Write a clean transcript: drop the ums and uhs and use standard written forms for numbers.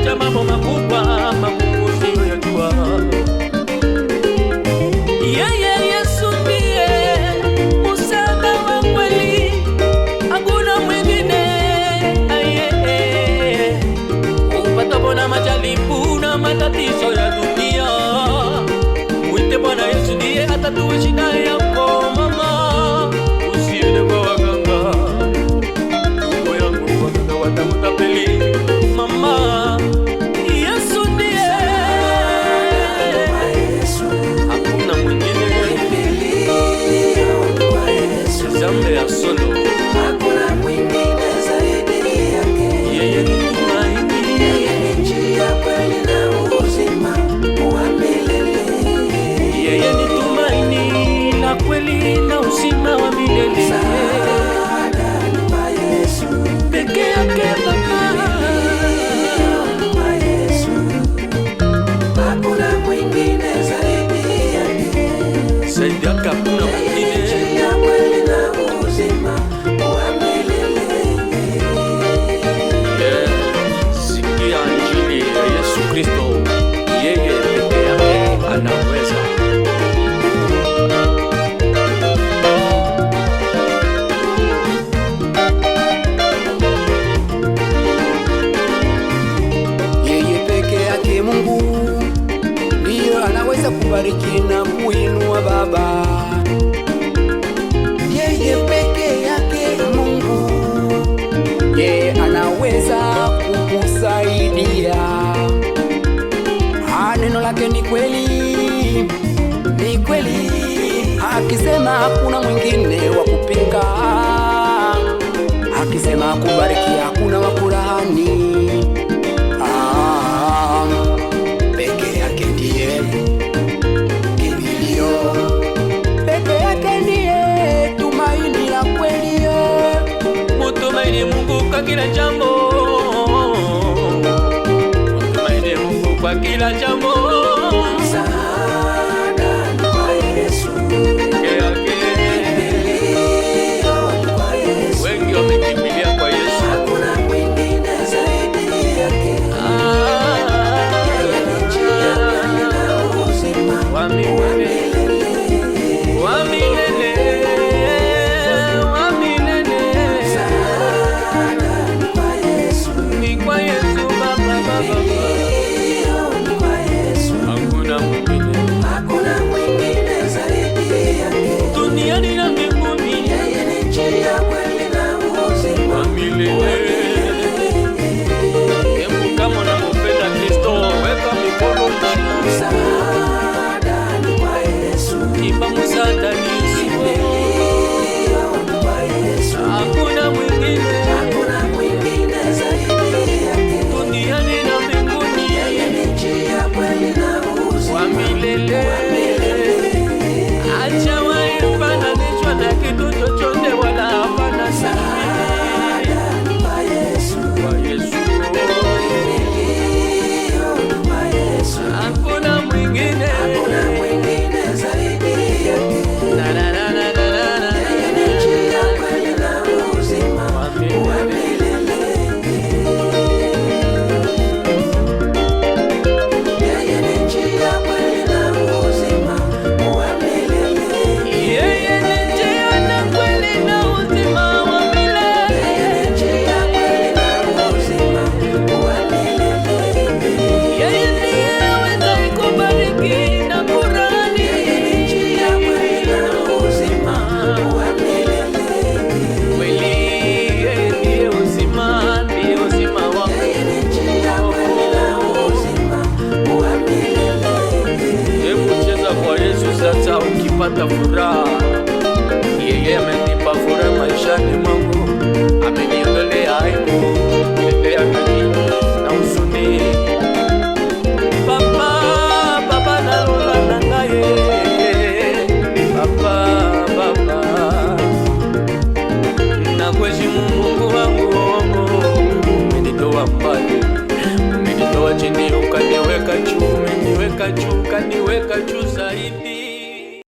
acha mambo makubwa Mungu usiyoyajua. Yeye Yesu ndiye msaada wa kweli, hakuna mwingine. Upatapo na majaribu na matatizo ya dunia, mwite Bwana Yesu, ndiye atatuwe shida yako mama. Usiende kwa waganga, ndugu yangu, waganga watakutapeli mama. Yesu ndiye, hakuna mwingine. Zambe ya solo, hakuna mwingine zaidi yake. yeye ni tumaini, Yeye ni njia, kweli na uzima wa milele. yeye ni tumaini la kweli na uzima wa milele. Msaada ni wa Yesu, Peke yake Baba, wa Yesu, hakuna mwingine zaidi yake. zaidi yake hakuna Yeye ni mwingine. njia, kweli na uzima wa milele. Sikia Injili ya Yesu Kristo, yeye peke yake anaweza. Yeye peke yake Mungu ndiyo anaweza kubariki na kuinua Baba. Yeye peke yake Mungu, yeye anaweza kukusaidia. Neno lake ni kweli, ni kweli. Akisema hakuna mwingine wa kupinga, akisema kubariki hakuna wa kulaani. Peke yake ndiye kimbilio, peke yake ndiye tumaini la kweli. Mutumaini Mungu kwa kila jambo, mutumaini Mungu kwa kila jambo. Msaada ni wa Yesu, Peke yake kimbilio ni wa Yesu, wengi wamekimbilia kwa Yesu. hakuna mwingine zaidi yake. Yeye ni njia, kweli na uzima Wa milele, wa milele, wa milele. Msaada ni wa Yesu, Ni kwa Yesu Baba, kimbilio ni wa Yesu, hakuna mwingine hakuna mwingine zaidi yake. duniani na mbinguni. Yeye ni njia, kweli na uzima Wa milele. Hebu kama unampenda Kristo, weka mikono juu. Msaada ni wa Yesu, Imba msaada ni Yesu. kimbilio ni wa Yesu, Hakuna mwingine hakuna mwingine zaidi yake. duniani na mbinguni. Yeye ni njia, kweli na uzima Wa milele. Hajawahi kufananishwa na kitu chochote wala hapana Msaada ni wa Yesu, kwa Yesu. kimbilio ni wa Yesu, Hakuna mwingine. hakuna mwingine zaidi yake. Na, na, na, na, na, na, na. Yeye ni njia, kweli na uzima Wa milele. wa milele. Yeye ni njia, kweli na uzima wa milele. Yeye ni njia na kweli na uzima wa milele. Yeye ni njia, kweli na uzima wa milele. Yeye ndiye aweza kubariki na kurani. Yeye ni njia, kweli na uzima wa milele. Kweli yeye ndiye uzima, ndiye uzima wa Yeye ni njia, kweli na uzima wa milele. Hebu cheza kwa Yesu sasa ukipata furaha. Yeye amenipa furaha maishani mwangu.